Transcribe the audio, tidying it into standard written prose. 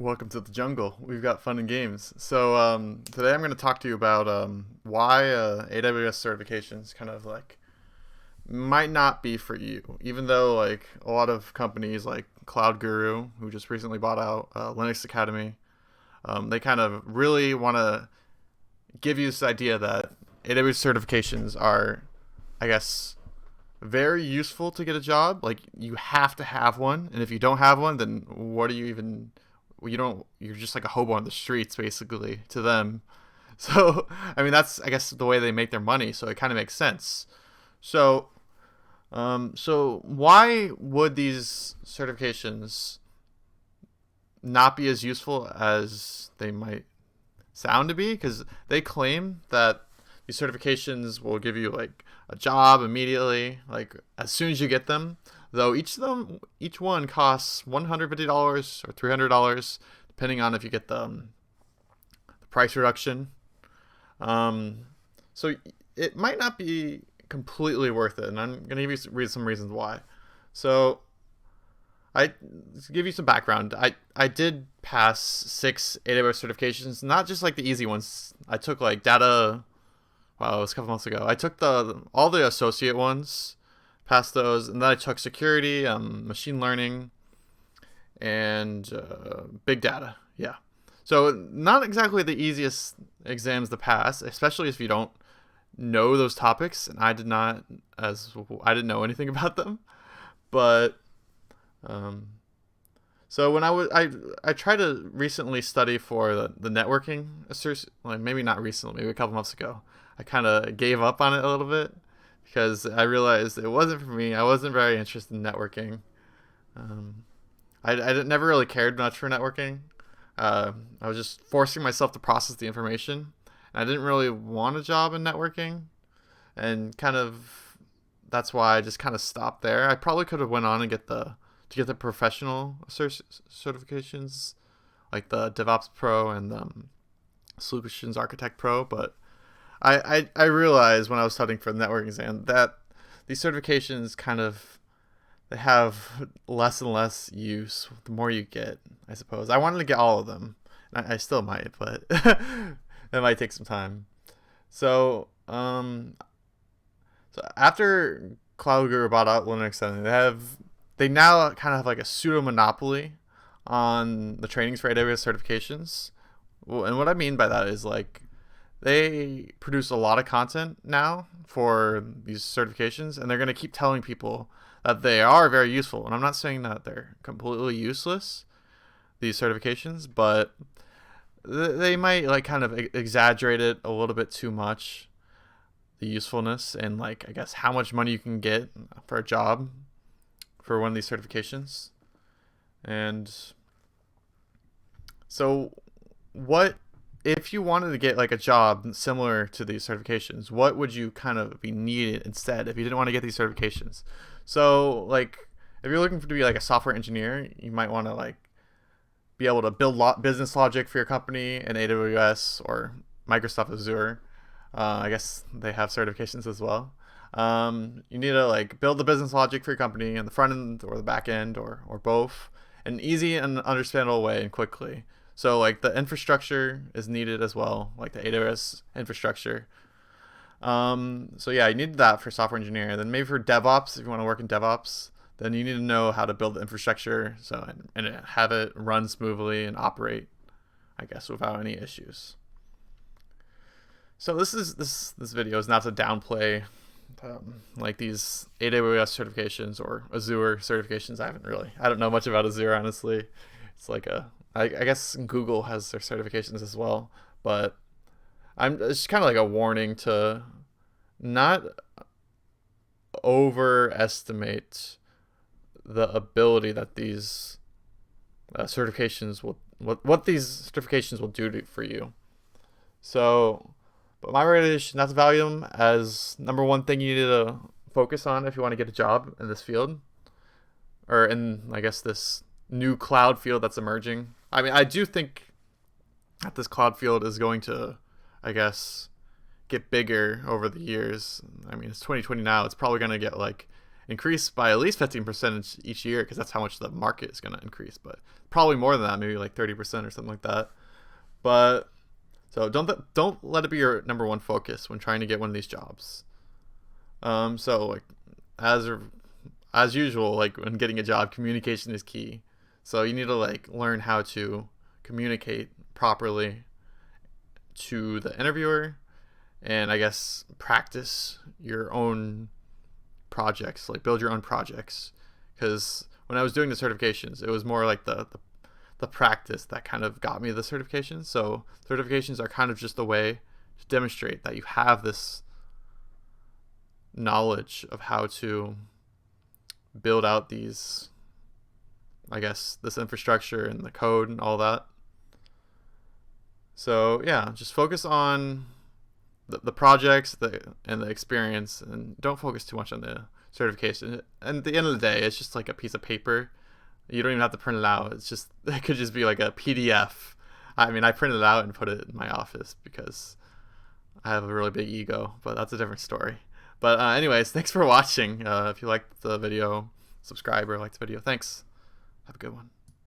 Welcome to the jungle. We've got fun and games. So today I'm going to talk to you about why AWS certifications kind of like might not be for you, even though like a lot of companies like Cloud Guru, who just recently bought out Linux Academy, they kind of really want to give you this idea that AWS certifications are, I guess, very useful to get a job. Like you have to have one, and if you don't have one, then what are you even? You don't. You're just like a hobo on the streets, basically, to them. So, I mean, that's I guess the way they make their money. So it kind of makes sense. So, so why would these certifications not be as useful as they might sound to be? Because they claim that these certifications will give you like a job immediately, like as soon as you get them. Though each one costs $150 or $300, depending on if you get the price reduction. So it might not be completely worth it, and I'm gonna give you some reasons why. So I to give you some background. I did pass 6 AWS certifications, not just like the easy ones. I took like data. Wow, it was a couple months ago. I took all the associate ones, passed those, and then I took security, machine learning, and big data. Yeah. So not exactly the easiest exams to pass, especially if you don't know those topics, and I did not, as I didn't know anything about them. But so when I tried to recently study for the networking, like maybe not recently, maybe a couple months ago. I kind of gave up on it a little bit because I realized it wasn't for me. I wasn't very interested in networking. I never really cared much for networking. I was just forcing myself to process the information. And I didn't really want a job in networking, and kind of that's why I just kind of stopped there. I probably could have went on and get the professional certifications, like the DevOps Pro and the Solutions Architect Pro, but I realized when I was studying for the networking exam that these certifications kind of they have less and less use the more you get, I suppose. I wanted to get all of them. I still might, but it might take some time. So, so after Cloud Guru bought out Linux, they now kind of have like a pseudo monopoly on the trainings for AWS certifications. Well, and what I mean by that is like they produce a lot of content now for these certifications, and they're going to keep telling people that they are very useful. And I'm not saying that they're completely useless, these certifications, but they might like kind of exaggerate it a little bit too much, the usefulness, and like I guess how much money you can get for a job for one of these certifications. And so what if you wanted to get like a job similar to these certifications, what would you kind of be needed instead if you didn't want to get these certifications? So like if you're looking to be like a software engineer, you might want to like be able to build business logic for your company in AWS or Microsoft Azure. I guess they have certifications as well. You need to like build the business logic for your company in the front end or the back end or both in an easy and understandable way and quickly. So like the infrastructure is needed as well, like the AWS infrastructure. So yeah, you need that for software engineer. Then maybe for DevOps, if you want to work in DevOps, then you need to know how to build the infrastructure and have it run smoothly and operate, I guess, without any issues. So this video is not to downplay like these AWS certifications or Azure certifications. I don't know much about Azure, honestly. It's like I guess Google has their certifications as well, but it's kind of like a warning to not overestimate the ability that these certifications will what these certifications will do for you. So, but my recommendation not to value them as number one thing you need to focus on if you want to get a job in this field, or in I guess this new cloud field that's emerging. I mean, I do think that this cloud field is going to, I guess, get bigger over the years. I mean, it's 2020 now. It's probably going to get like increase by at least 15% each year because that's how much the market is going to increase. But probably more than that, maybe like 30% or something like that. But so don't let it be your number one focus when trying to get one of these jobs. So like as as usual, like when getting a job, communication is key. So you need to like learn how to communicate properly to the interviewer, and I guess practice your own projects, like build your own projects. Because when I was doing the certifications, it was more like the practice that kind of got me the certifications. So certifications are kind of just a way to demonstrate that you have this knowledge of how to build out these, I guess, this infrastructure and the code and all that. So yeah, just focus on the projects and the experience, and don't focus too much on the certification. And at the end of the day, it's just like a piece of paper. You don't even have to print it out. It could just be like a PDF. I mean, I printed it out and put it in my office because I have a really big ego, but that's a different story. But anyways, thanks for watching. If you liked the video, subscribe or like the video. Thanks. Have a good one.